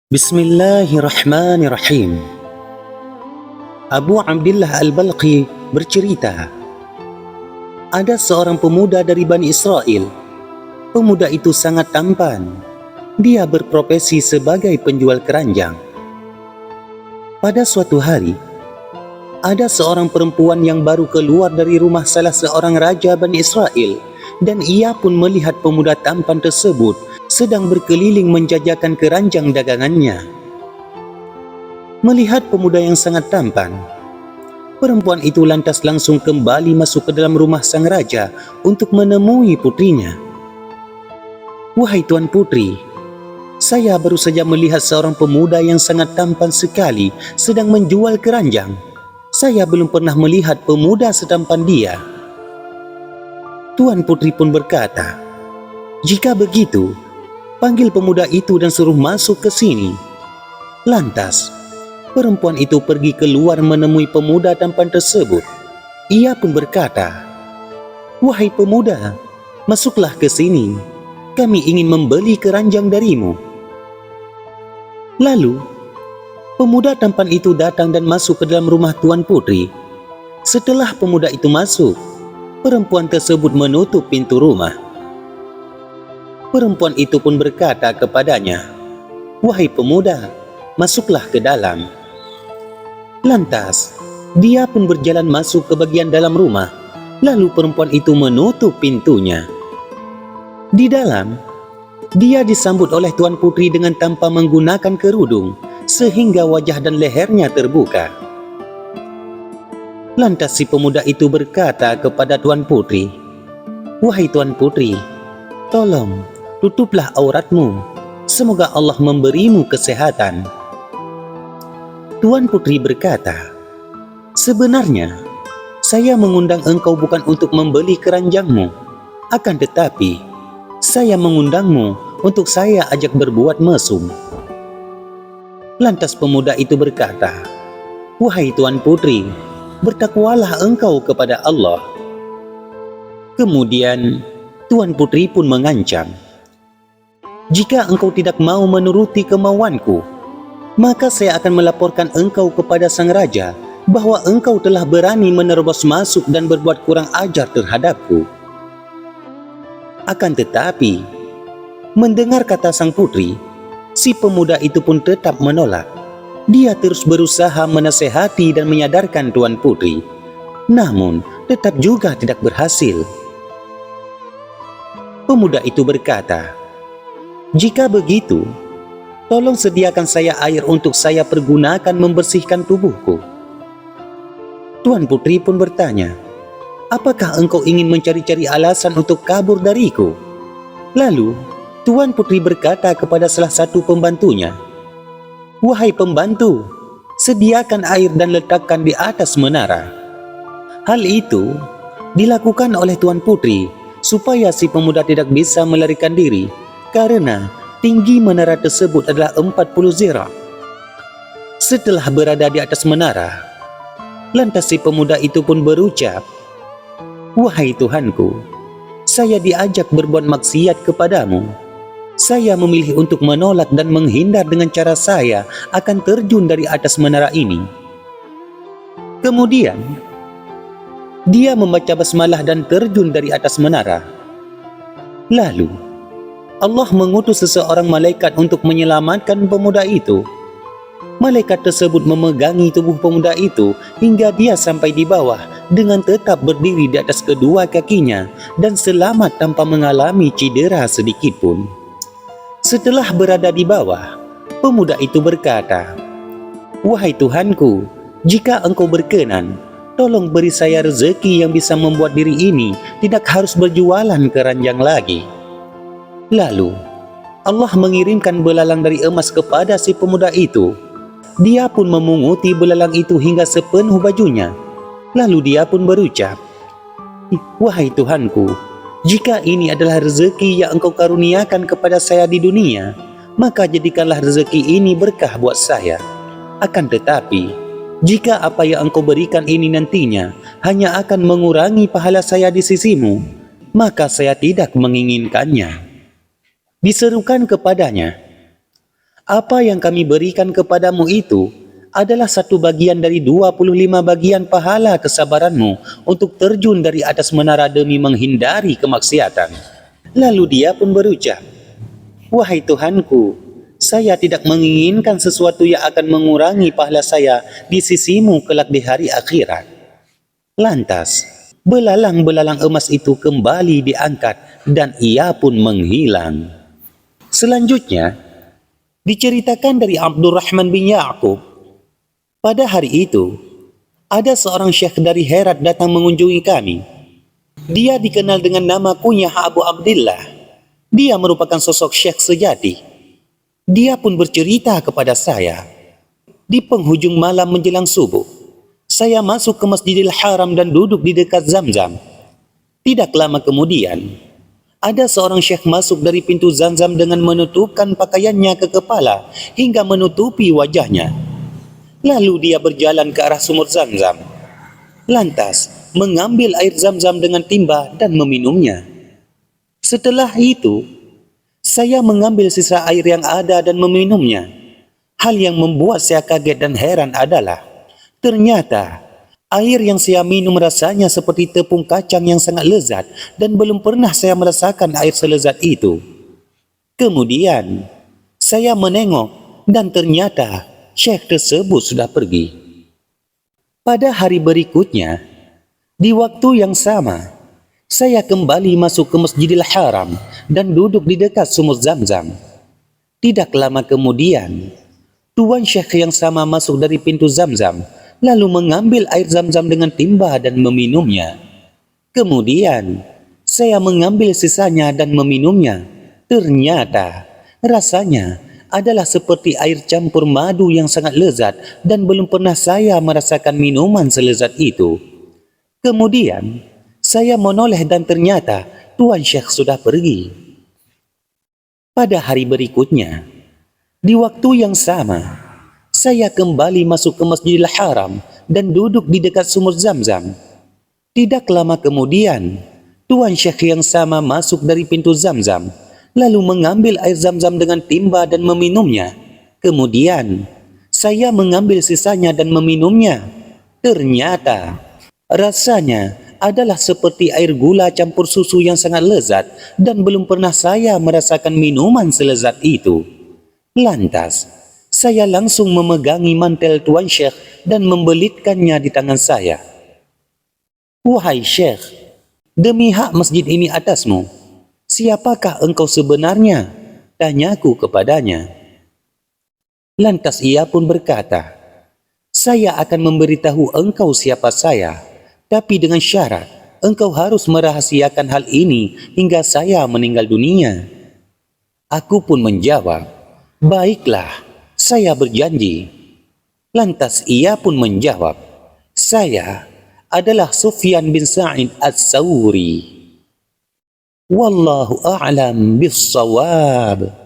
Bismillahirrahmanirrahim. Abu Abdillah Al-Balqi bercerita, ada seorang pemuda dari Bani Israel. Pemuda itu sangat tampan. Dia berprofesi sebagai penjual keranjang. Pada suatu hari, ada seorang perempuan yang baru keluar dari rumah salah seorang raja Bani Israel, dan ia pun melihat pemuda tampan tersebut sedang berkeliling menjajakan keranjang dagangannya. Melihat pemuda yang sangat tampan, perempuan itu lantas langsung kembali masuk ke dalam rumah sang raja untuk menemui putrinya. "Wahai Tuan Putri, saya baru saja melihat seorang pemuda yang sangat tampan sekali sedang menjual keranjang. Saya belum pernah melihat pemuda setampan dia." Tuan Putri pun berkata, "Jika begitu, panggil pemuda itu dan suruh masuk ke sini." Lantas, perempuan itu pergi keluar menemui pemuda tampan tersebut. Ia pun berkata, "Wahai pemuda, masuklah ke sini. Kami ingin membeli keranjang darimu." Lalu, pemuda tampan itu datang dan masuk ke dalam rumah Tuan Putri. Setelah pemuda itu masuk, perempuan tersebut menutup pintu rumah. Perempuan itu pun berkata kepadanya, "Wahai pemuda, masuklah ke dalam." Lantas, dia pun berjalan masuk ke bagian dalam rumah. Lalu perempuan itu menutup pintunya. Di dalam, dia disambut oleh Tuan Putri dengan tanpa menggunakan kerudung, sehingga wajah dan lehernya terbuka. Lantas si pemuda itu berkata kepada Tuan Putri, "Wahai Tuan Putri, tolong tutuplah auratmu. Semoga Allah memberimu kesehatan." Tuan Putri berkata, "Sebenarnya, saya mengundang engkau bukan untuk membeli keranjangmu. Akan tetapi, saya mengundangmu untuk saya ajak berbuat mesum." Lantas pemuda itu berkata, "Wahai Tuan Putri, bertakwalah engkau kepada Allah." Kemudian, Tuan Putri pun mengancam, "Jika engkau tidak mau menuruti kemauanku, maka saya akan melaporkan engkau kepada sang raja bahwa engkau telah berani menerobos masuk dan berbuat kurang ajar terhadapku." Akan tetapi, mendengar kata sang putri, si pemuda itu pun tetap menolak. Dia terus berusaha menasehati dan menyadarkan Tuan Putri, namun tetap juga tidak berhasil. Pemuda itu berkata, "Jika begitu, tolong sediakan saya air untuk saya pergunakan membersihkan tubuhku." Tuan Putri pun bertanya, "Apakah engkau ingin mencari-cari alasan untuk kabur dariku?" Lalu, Tuan Putri berkata kepada salah satu pembantunya, "Wahai pembantu, sediakan air dan letakkan di atas menara." Hal itu dilakukan oleh Tuan Putri supaya si pemuda tidak bisa melarikan diri, karena tinggi menara tersebut adalah 40 zira'. Setelah berada di atas menara, lantas si pemuda itu pun berucap, "Wahai Tuhanku, saya diajak berbuat maksiat kepadamu. Saya memilih untuk menolak dan menghindar dengan cara saya akan terjun dari atas menara ini." Kemudian, dia membaca basmalah dan terjun dari atas menara. Lalu, Allah mengutus seseorang malaikat untuk menyelamatkan pemuda itu. Malaikat tersebut memegangi tubuh pemuda itu hingga dia sampai di bawah dengan tetap berdiri di atas kedua kakinya dan selamat tanpa mengalami cedera sedikitpun. Setelah berada di bawah, pemuda itu berkata, "Wahai Tuhanku, jika engkau berkenan, tolong beri saya rezeki yang bisa membuat diri ini tidak harus berjualan keranjang lagi." Lalu, Allah mengirimkan belalang dari emas kepada si pemuda itu. Dia pun memunguti belalang itu hingga sepenuh bajunya. Lalu dia pun berucap, "Wahai Tuhanku, jika ini adalah rezeki yang engkau karuniakan kepada saya di dunia, maka jadikanlah rezeki ini berkah buat saya. Akan tetapi, jika apa yang engkau berikan ini nantinya hanya akan mengurangi pahala saya di sisimu, maka saya tidak menginginkannya." Diserukan kepadanya, Apa yang kami berikan kepadamu itu adalah satu bagian dari 25 bagian pahala kesabaranmu untuk terjun dari atas menara demi menghindari kemaksiatan. Lalu dia pun berucap, wahai Tuhanku, saya tidak menginginkan sesuatu yang akan mengurangi pahala saya di sisimu kelak di hari akhirat. Lantas, belalang-belalang emas itu kembali diangkat dan ia pun menghilang. Selanjutnya, diceritakan dari Abdurrahman bin Ya'qub, pada hari itu, ada seorang syekh dari Herat datang mengunjungi kami. Dia dikenal dengan nama kunyah Abu Abdillah. Dia merupakan sosok syekh sejati. Dia pun bercerita kepada saya. Di penghujung malam menjelang subuh, saya masuk ke Masjidil Haram dan duduk di dekat Zamzam. Tidak lama kemudian, ada seorang syekh masuk dari pintu Zamzam dengan menutupkan pakaiannya ke kepala hingga menutupi wajahnya. Lalu dia berjalan ke arah sumur Zamzam. Lantas, mengambil air Zamzam dengan timba dan meminumnya. Setelah itu, saya mengambil sisa air yang ada dan meminumnya. Hal yang membuat saya kaget dan heran adalah, ternyata air yang saya minum rasanya seperti tepung kacang yang sangat lezat dan belum pernah saya merasakan air selezat itu. Kemudian, saya menengok dan ternyata syekh tersebut sudah pergi. Pada hari berikutnya, di waktu yang sama, saya kembali masuk ke Masjidil Haram dan duduk di dekat sumur Zamzam. Tidak lama kemudian, tuan syekh yang sama masuk dari pintu Zamzam, lalu mengambil air Zamzam dengan timba dan meminumnya. Kemudian, saya mengambil sisanya dan meminumnya. Ternyata, rasanya adalah seperti air campur madu yang sangat lezat dan belum pernah saya merasakan minuman selezat itu. Kemudian, saya menoleh dan ternyata tuan syekh sudah pergi. Pada hari berikutnya, di waktu yang sama, saya kembali masuk ke Masjidil Haram dan duduk di dekat sumur Zamzam. Tidak lama kemudian, tuan syekh yang sama masuk dari pintu Zamzam, lalu mengambil air Zamzam dengan timba dan meminumnya. Kemudian, saya mengambil sisanya dan meminumnya. Ternyata, rasanya adalah seperti air gula campur susu yang sangat lezat dan belum pernah saya merasakan minuman selezat itu. Lantas, saya langsung memegangi mantel tuan syekh dan membelitkannya di tangan saya. Wahai syekh, demi hak masjid ini atasmu, siapakah engkau sebenarnya? Tanyaku kepadanya. Lantas ia pun berkata, saya akan memberitahu engkau siapa saya, tapi dengan syarat engkau harus merahasiakan hal ini hingga saya meninggal dunia. Aku pun menjawab, baiklah, saya berjanji. Lantas ia pun menjawab, saya adalah Sufyan bin Sa'id As-Sawri. Wallahu a'lam bis-shawab.